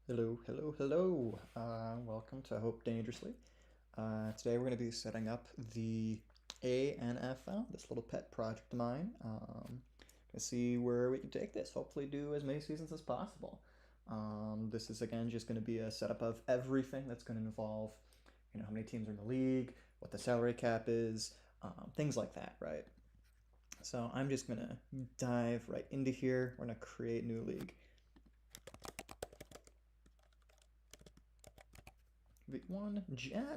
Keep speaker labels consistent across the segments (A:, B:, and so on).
A: Hello, hello, hello. Welcome to Hope Dangerously. Today we're going to be setting up the ANFL, this little pet project of mine. To see where we can take this. Hopefully, do as many seasons as possible. This is again just going to be a setup of everything that's going to involve, how many teams are in the league, what the salary cap is, things like that, right? So I'm just going to dive right into here. We're going to create new league. V1,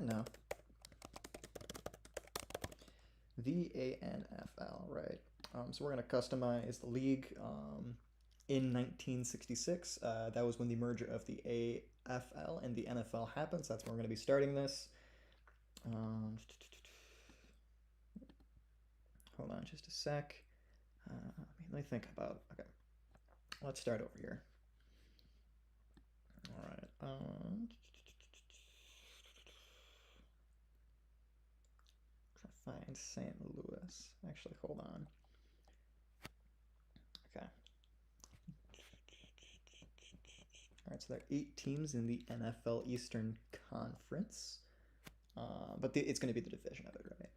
A: no. The ANFL, right? So we're going to customize the league in 1966. That was when the merger of the AFL and the NFL happened, so that's when we're going to be starting this. Hold on just a sec. Let me think about, okay, let's start over here. All right. Try to find St. Louis. Actually, hold on. Okay. All right, so there are 8 teams in the NFL Eastern Conference, but it's going to be the division of it, right?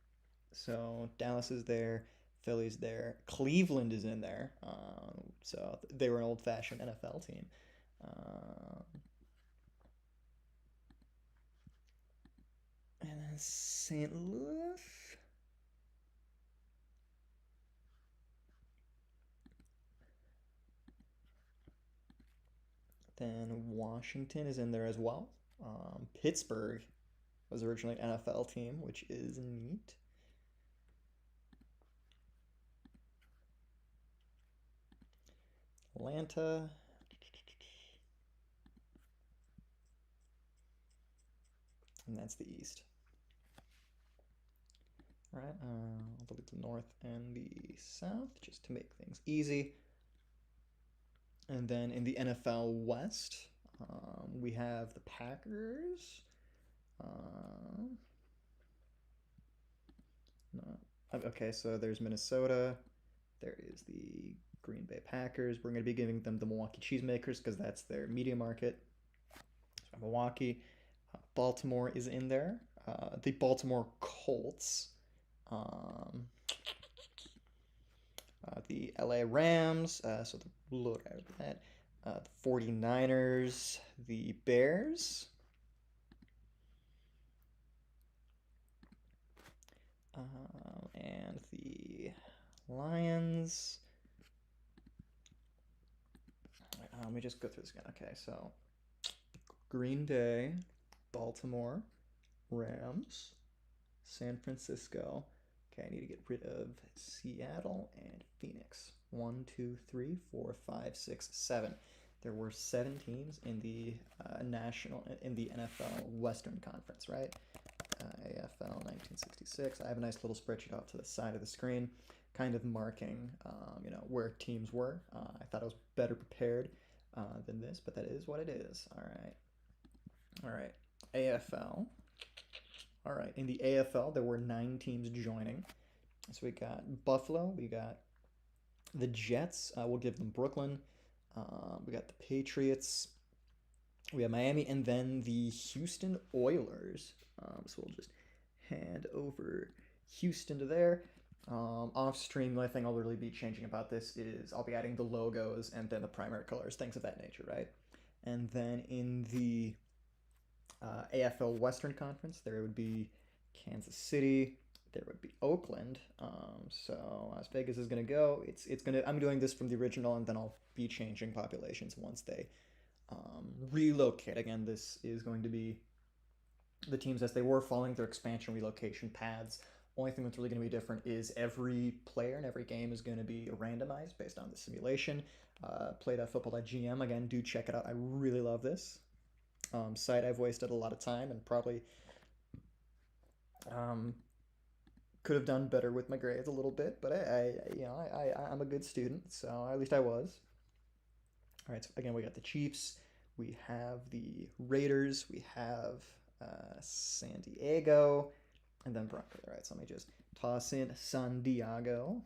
A: So Dallas is there, Philly's there, Cleveland is in there. So they were an old-fashioned NFL team. And then St. Louis. Then Washington is in there as well. Pittsburgh was originally an NFL team, which is neat. Atlanta. And that's the East. All right, I'll delete the North and the South just to make things easy. And then in the NFL West, we have the Packers. Okay, so there's Minnesota. There is the Green Bay Packers. We're going to be giving them the Milwaukee Cheesemakers because that's their media market. So Milwaukee. Baltimore is in there. The Baltimore Colts. The LA Rams. So the load out of that. The 49ers. The Bears. And the Lions. Let me just go through this again. Okay, so Green Bay, Baltimore, Rams, San Francisco. Okay, I need to get rid of Seattle and Phoenix. 1, 2, 3, 4, 5, 6, 7. There were 7 teams in the NFL Western Conference, right? AFL 1966. I have a nice little spreadsheet off to the side of the screen, kind of marking, where teams were. I thought I was better prepared than this, but that is what it is. All right. AFL. All right. In the AFL, there were 9 teams joining. So we got Buffalo. We got the Jets. We'll give them Brooklyn. We got the Patriots. We have Miami, and then the Houston Oilers. So we'll just hand over Houston to there. Off stream, the only thing I'll really be changing about this is I'll be adding the logos and then the primary colors, things of that nature, right? And then in the AFL Western Conference, there would be Kansas City, there would be Oakland. So Las Vegas is going to go. It's going to. I'm doing this from the original, and then I'll be changing populations once they relocate. Again, this is going to be the teams as they were following their expansion relocation paths. Only thing that's really going to be different is every player in every game is going to be randomized based on the simulation. Play.football.gm. Again, do check it out. I really love this site. I've wasted a lot of time and probably could have done better with my grades a little bit, but I'm a good student, so at least I was. All right, so again, we got the Chiefs, we have the Raiders, we have San Diego, and then Broncos. All right, so let me just toss in San Diego.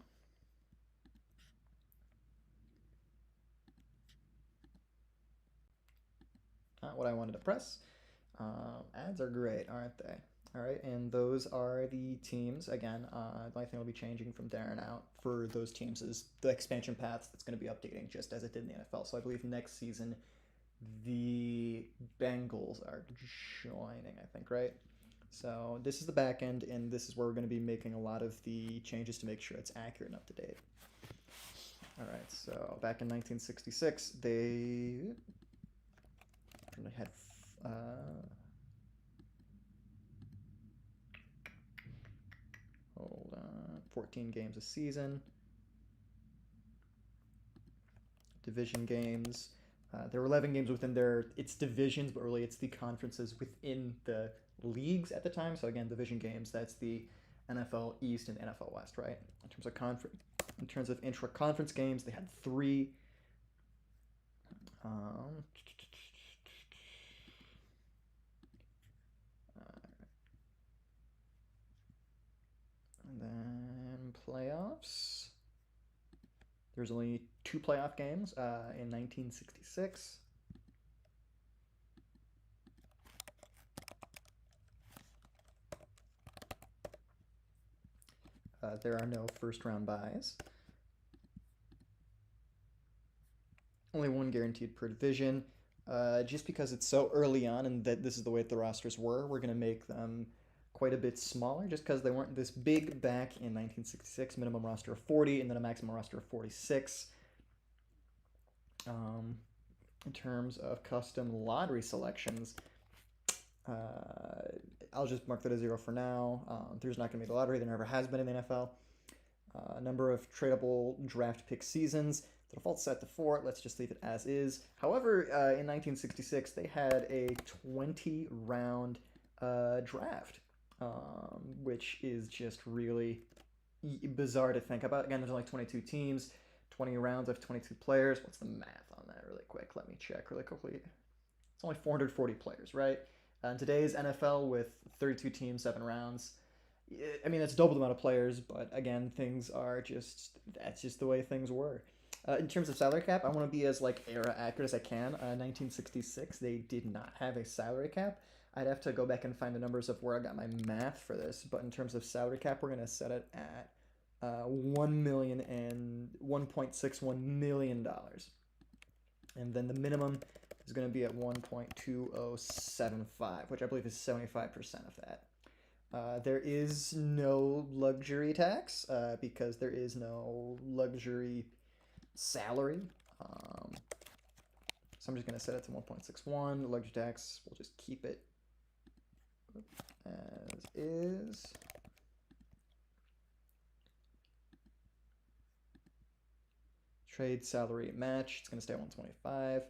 A: not what I wanted to press. Ads are great, aren't they? All right, and those are the teams. Again, the only thing will be changing from there on out for those teams is the expansion paths that's going to be updating just as it did in the NFL. So I believe next season the Bengals are joining, I think, right? So this is the back end, and this is where we're going to be making a lot of the changes to make sure it's accurate and up to date. All right, so back in 1966, they had hold on, 14 games a season, division games. There were 11 games within its divisions, but really it's the conferences within the leagues at the time. So again, division games, that's the NFL East and NFL West, right? In terms of intra-conference games, they had 3. And then playoffs. There's only 2 playoff games in 1966. There are no first-round byes. Only 1 guaranteed per division. Just because it's so early on and that this is the way that the rosters were, we're going to make them quite a bit smaller just because they weren't this big back in 1966. Minimum roster of 40 and then a maximum roster of 46. In terms of custom lottery selections, I'll just mark that as 0 for now. There's not going to be the lottery. There never has been in the NFL. Number of tradable draft pick seasons. The default's set to 4. Let's just leave it as is. However, in 1966, they had a 20-round draft, which is just really bizarre to think about. Again, there's only 22 teams, 20 rounds of 22 players. What's the math on that really quick? Let me check really quickly. It's only 440 players, right? In today's NFL with 32 teams, 7 rounds, I mean, that's double the amount of players, but again, that's just the way things were. In terms of salary cap, I want to be as era accurate as I can. 1966, they did not have a salary cap. I'd have to go back and find the numbers of where I got my math for this, but in terms of salary cap, we're going to set it at $1.61 million. And then the minimum is going to be at 1.2075, which I believe is 75% of that. There is no luxury tax because there is no luxury salary. So I'm just going to set it to 1.61. The luxury tax, we'll just keep it as is. Trade salary match, it's going to stay at 125.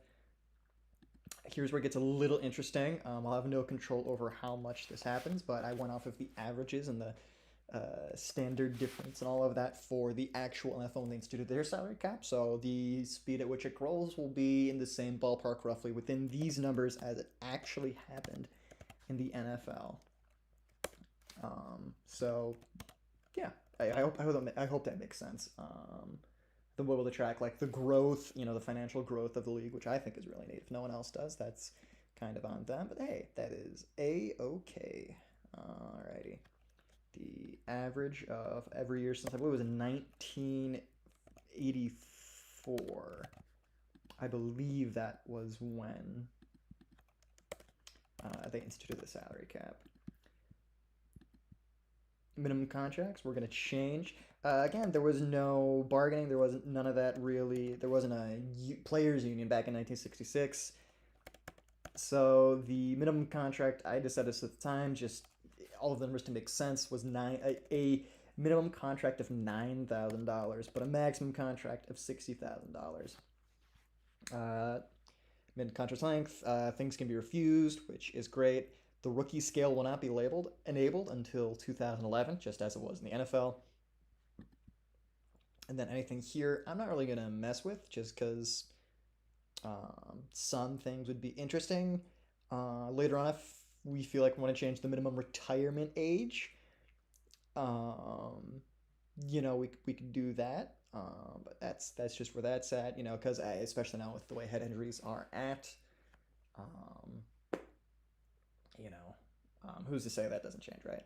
A: Here's where it gets a little interesting. I'll have no control over how much this happens, but I went off of the averages and the standard difference and all of that for the actual NFL when they instituted their salary cap. So the speed at which it grows will be in the same ballpark roughly within these numbers as it actually happened in the NFL. So yeah, I hope that makes sense. The way to track the growth, the financial growth of the league, which I think is really neat. If no one else does, that's kind of on them. But hey, that is A-okay. Alrighty. The average of every year since I believe it was in 1984. I believe that was when they instituted the salary cap. Minimum contracts, we're going to change. Again, there was no bargaining. There wasn't none of that really. There wasn't a players union back in 1966. So the minimum contract, I decided at the time, just all of the numbers to make sense, was a minimum contract of $9,000, but a maximum contract of $60,000. Minimum contract length, things can be refused, which is great. The rookie scale will not be enabled until 2011, just as it was in the NFL. And then anything here, I'm not really going to mess with, just because some things would be interesting. Later on, if we feel like we want to change the minimum retirement age, we could do that. But that's just where that's at, because especially now with the way head injuries are at. Who's to say that doesn't change, right?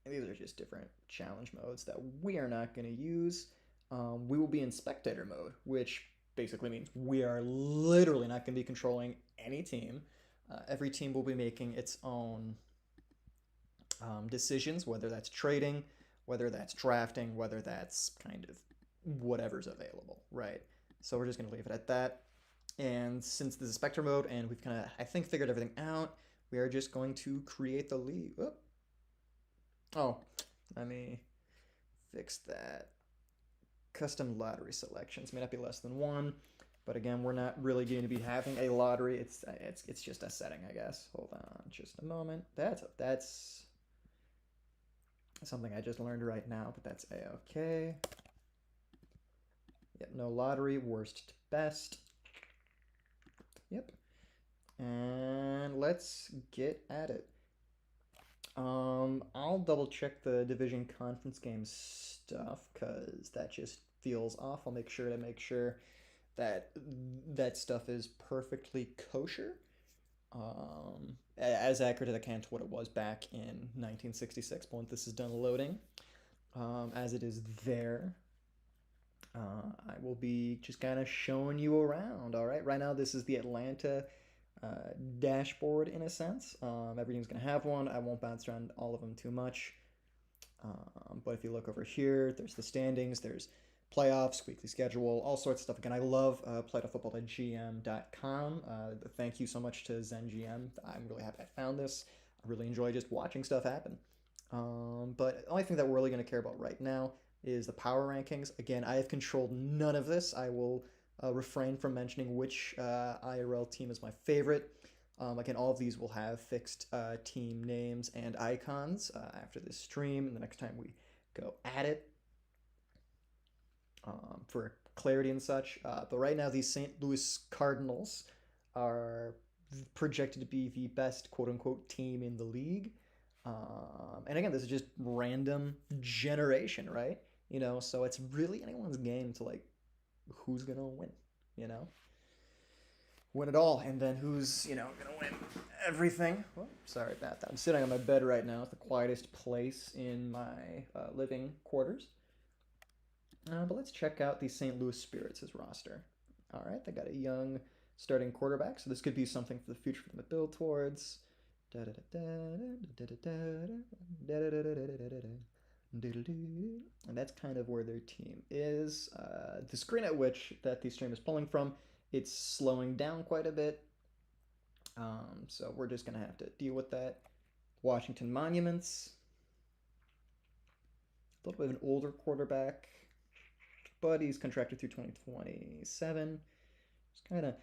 A: And these are just different challenge modes that we are not going to use. We will be in spectator mode, which basically means we are literally not going to be controlling any team. Every team will be making its own decisions, whether that's trading, whether that's drafting, whether that's kind of whatever's available, right? So we're just going to leave it at that. And since this is Spectre mode and we've kind of, I think, figured everything out, we are just going to create the league. Oh, let me fix that. Custom lottery selections may not be less than one, but again, we're not really going to be having a lottery. It's just a setting, I guess. Hold on, just a moment. That's something I just learned right now, but that's a-okay. Yep, no lottery, worst to best. Yep. And let's get at it. I'll double check the division conference game stuff because that just feels off. I'll make sure that that stuff is perfectly kosher. As accurate as I can to what it was back in 1966 when this is done loading. As it is there, I will be just kind of showing you around. All right, right now this is the Atlanta dashboard in a sense. Everything's going to have one. I won't bounce around all of them too much. But if you look over here, there's the standings, there's playoffs, weekly schedule, all sorts of stuff. Again, I love playtofootball.gm.com. Thank you so much to ZenGM. I'm really happy I found this. I really enjoy just watching stuff happen. But the only thing that we're really going to care about right now is the power rankings. Again, I have controlled none of this. I will refrain from mentioning which IRL team is my favorite. Again, all of these will have fixed team names and icons after this stream and the next time we go at it for clarity and such. But right now, these St. Louis Cardinals are projected to be the best quote-unquote team in the league. And again, this is just random generation, right? You know, so it's really anyone's game to like who's gonna win, you know, win it all, and then who's gonna win everything. Well, sorry about that. I'm sitting on my bed right now. It's the quietest place in my living quarters. But let's check out the St. Louis Spirits' roster. All right, they got a young starting quarterback, so this could be something for the future for them to build towards. And that's kind of where their team is. The screen at which that the stream is pulling from, it's slowing down quite a bit. So we're just going to have to deal with that. Washington Monuments. A little bit of an older quarterback, but he's contracted through 2027. Just kind of,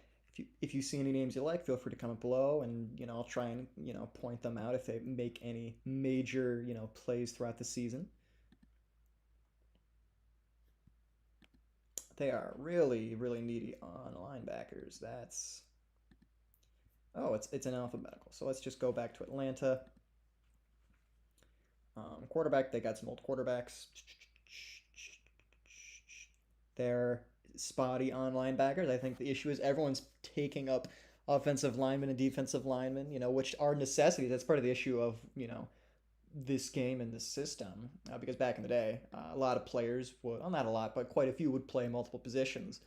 A: if you see any names you like, feel free to comment below, and I'll try and point them out if they make any major plays throughout the season. They are really, really needy on linebackers. That's it's an alphabetical. So let's just go back to Atlanta. Quarterback, they got some old quarterbacks. They're spotty on linebackers. I think the issue is everyone's taking up offensive linemen and defensive linemen, which are necessities. That's part of the issue of, this game and this system. Because back in the day, a lot of players would, well, not a lot, but quite a few would play multiple positions.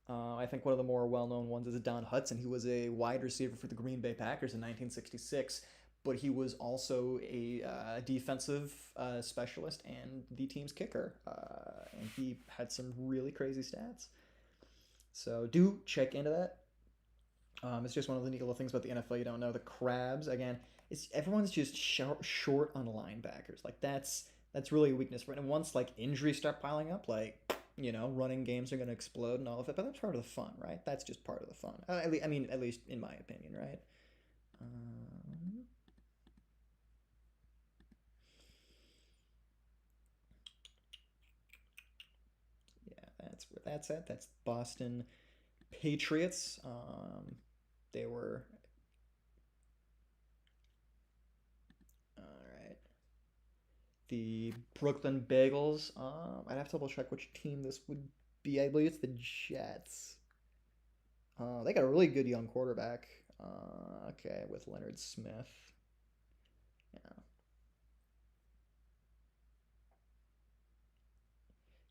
A: I think one of the more well-known ones is Don Hudson. He was a wide receiver for the Green Bay Packers in 1966, but he was also a defensive specialist and the team's kicker. And he had some really crazy stats. So do check into that. It's just one of the neat little things about the NFL you don't know. The Crabs, again, everyone's just short on linebackers. Like that's really a weakness. And once like injuries start piling up, like running games are going to explode and all of it. But that's part of the fun, right? That's just part of the fun. At least in my opinion, right? Yeah, that's where that's at. That's Boston Patriots. They were the Brooklyn Bagels. I'd have to double check which team this would B, I believe it's the Jets. They got a really good young quarterback. Okay, with Leonard Smith.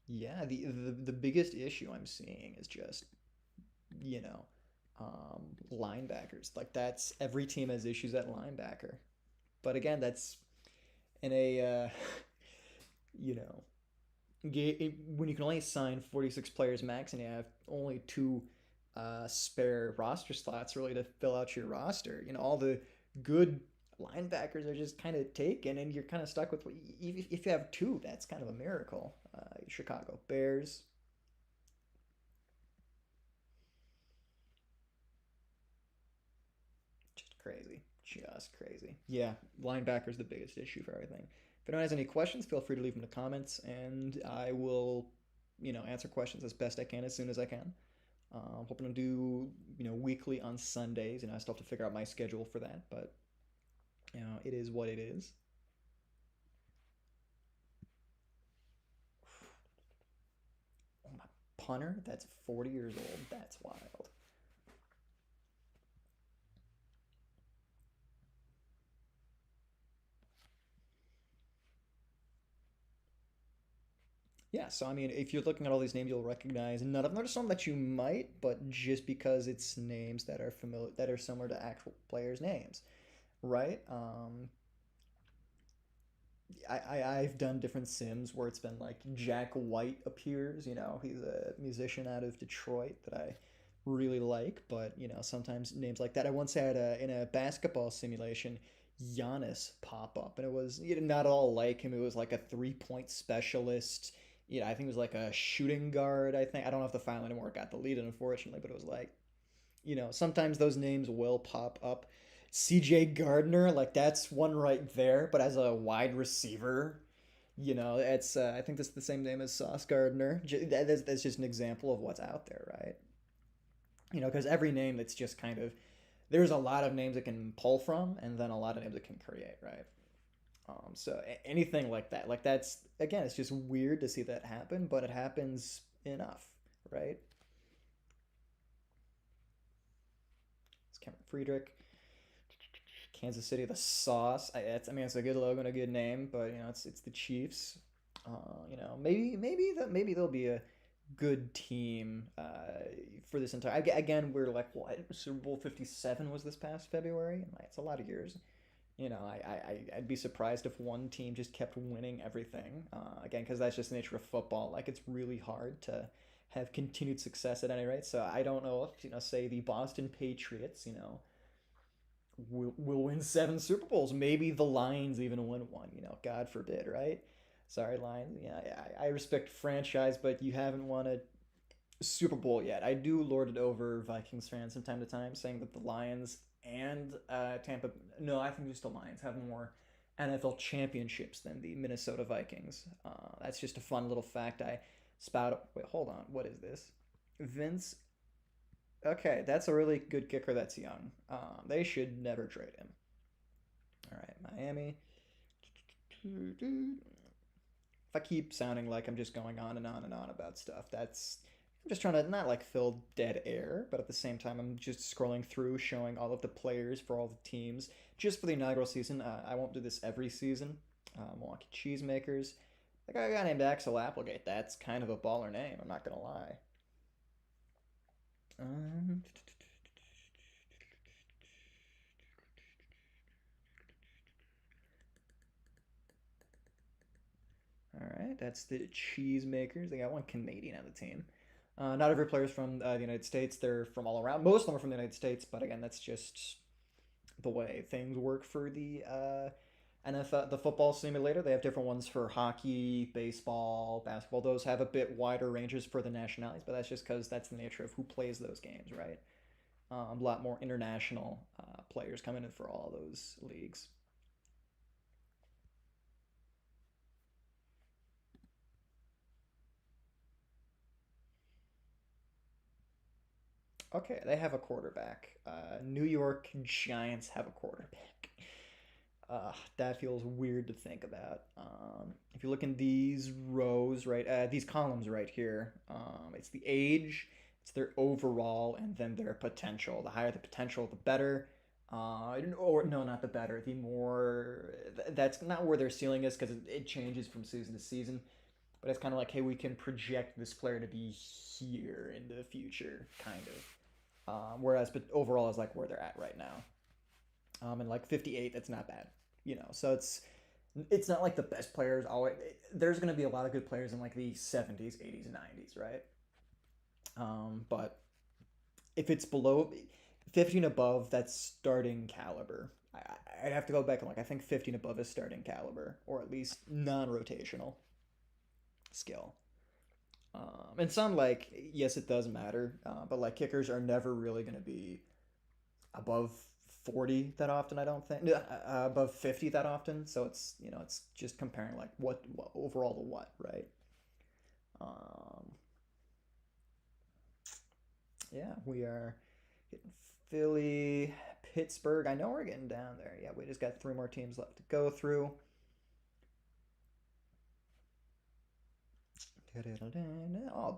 A: Yeah, yeah. The biggest issue I'm seeing is just you know, linebackers. Like that's every team has issues at linebacker. But again, that's in a you know when you can only sign 46 players max and you have only two spare roster slots really to fill out your roster. All the good linebackers are just kind of taken, and you're kind of stuck with if you have two, that's kind of a miracle. Chicago Bears. Just crazy. Just crazy. Yeah, linebacker's the biggest issue for everything. If anyone has any questions, feel free to leave them in the comments, and I will, answer questions as best I can as soon as I can. I'm hoping to do, weekly on Sundays. I still have to figure out my schedule for that, but it is what it is. Oh, my punter, that's 40 years old. That's wild. Yeah, so I mean, if you're looking at all these names, you'll recognize none of them. There's some that you might, but just because it's names that are familiar, that are similar to actual players' names, right? I've done different sims where it's been like Jack White appears. He's a musician out of Detroit that I really like, but sometimes names like that. I once had in a basketball simulation Giannis pop up, and it was not all like him. It was like a 3-point specialist. I think it was like a shooting guard. I don't know if the file anymore got deleted, unfortunately, but it was like sometimes those names will pop up. CJ Gardner, like that's one right there, but as a wide receiver, it's I think that's the same name as Sauce Gardner. That's just an example of what's out there, right? Because every name that's just kind of there's a lot of names it can pull from, and then a lot of names it can create, right? So anything like that, like that's again, it's just weird to see that happen, but it happens enough, right? It's Cameron Friedrich. Kansas City, the Sauce. I mean, it's a good logo and a good name, but it's the Chiefs. Maybe they'll be a good team for this entire. Again, we're like what Super Bowl 57 was this past February. It's a lot of years. I'd be surprised if one team just kept winning everything. Again, because that's just the nature of football. Like it's really hard to have continued success at any rate. So I don't know if say the Boston Patriots, will win 7 Super Bowls. Maybe the Lions even win one. God forbid, right? Sorry, Lions. Yeah, I respect franchise, but you haven't won a Super Bowl yet. I do lord it over Vikings fans from time to time, saying that the Lions and Tampa. No, I think just the Lions have more NFL championships than the Minnesota Vikings. That's just a fun little fact I spout. Wait, hold on. What is this? Vince. Okay, that's a really good kicker that's young. They should never trade him. All right, Miami. If I keep sounding like I'm just going on and on and on about stuff, I'm just trying to not like fill dead air, but at the same time, I'm just scrolling through, showing all of the players for all the teams just for the inaugural season. I won't do this every season. Milwaukee Cheesemakers. The guy named Axel Applegate. That's kind of a baller name. I'm not gonna lie. Um, All right, that's the Cheesemakers. They got one Canadian on the team. Not every player is from the United States. They're from all around. Most of them are from the United States, but again, that's just the way things work for the NFL, the football simulator. They have different ones for hockey, baseball, basketball. Those have a bit wider ranges for the nationalities, but that's just because that's the nature of who plays those games, right? A lot more international players coming in for all those leagues. Okay, they have a quarterback. New York Giants have a quarterback. That feels weird to think about. If you look in these rows, right, these columns right here, it's the age, it's their overall, and then their potential. The higher the potential, the better. Or no, not the better. The more that's not where their ceiling is because it changes from season to season. But it's kind of like, hey, we can project this player to be here in the future, kind of. Whereas, but overall is like where they're at right now. And like 58, that's not bad, So it's not like the best players always. There's going to be a lot of good players in like the 70s, 80s, 90s, right? But if it's below 15 above, that's starting caliber. I'd have to go back and like I think 15 above is starting caliber, or at least non-rotational skill. And some like yes, it does matter, but like kickers are never really going to be above 40 that often. I don't think above 50 that often. So it's just comparing like what overall to what, right? Um, yeah, we are getting Philly, Pittsburgh. I know we're getting down there. Yeah, we just got three more teams left to go through. Oh,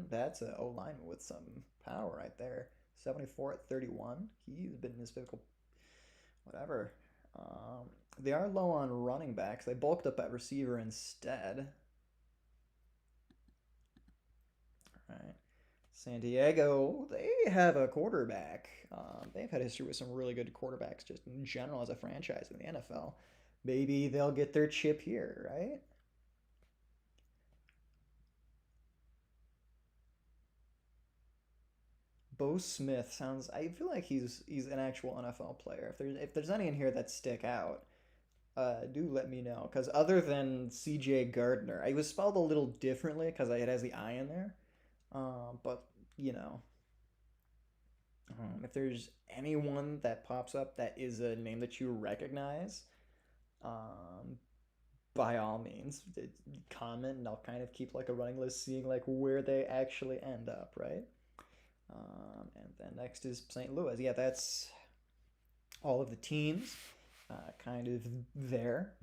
A: that's a O lineman with some power right there. 74 at 31. He's been in his physical whatever. They are low on running backs. They bulked up at receiver instead. All right. San Diego, they have a quarterback. They've had history with some really good quarterbacks just in general as a franchise in the NFL. Maybe they'll get their chip here, right? Bo Smith sounds. I feel like he's an actual NFL player. If there's any in here that stick out, do let me know. Because other than C.J. Gardner, I was spelled a little differently because it has the I in there. But you know, if there's anyone that pops up that is a name that you recognize, um, by all means, comment and I'll kind of keep like a running list, seeing like where they actually end up, right? And then next is St. Louis. Yeah, that's all of the teams, kind of there.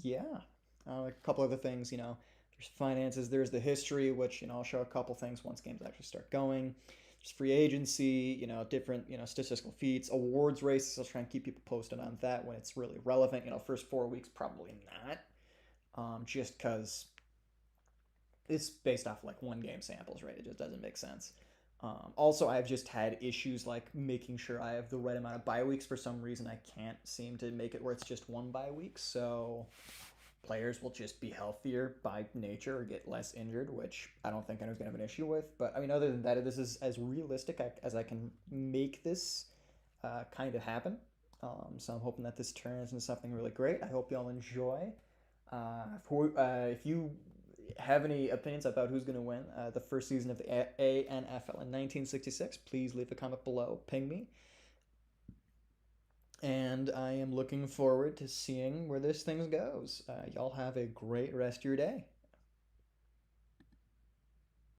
A: Yeah, a couple other things. There's finances. There's the history, which I'll show a couple things once games actually start going. Just free agency, different statistical feats, awards races. I'll try and keep people posted on that when it's really relevant. First 4 weeks probably not, just because it's based off like one game samples, right? It just doesn't make sense. Also, I've just had issues like making sure I have the right amount of bye weeks. For some reason, I can't seem to make it where it's just one bye week. So players will just be healthier by nature or get less injured, which I don't think anyone's going to have an issue with. But I mean, other than that, this is as realistic as I can make this kind of happen. So I'm hoping that this turns into something really great. I hope y'all enjoy. If you have any opinions about who's going to win the first season of the ANFL in 1966, please leave a comment below. Ping me. And I am looking forward to seeing where this thing goes. Y'all have a great rest of your day.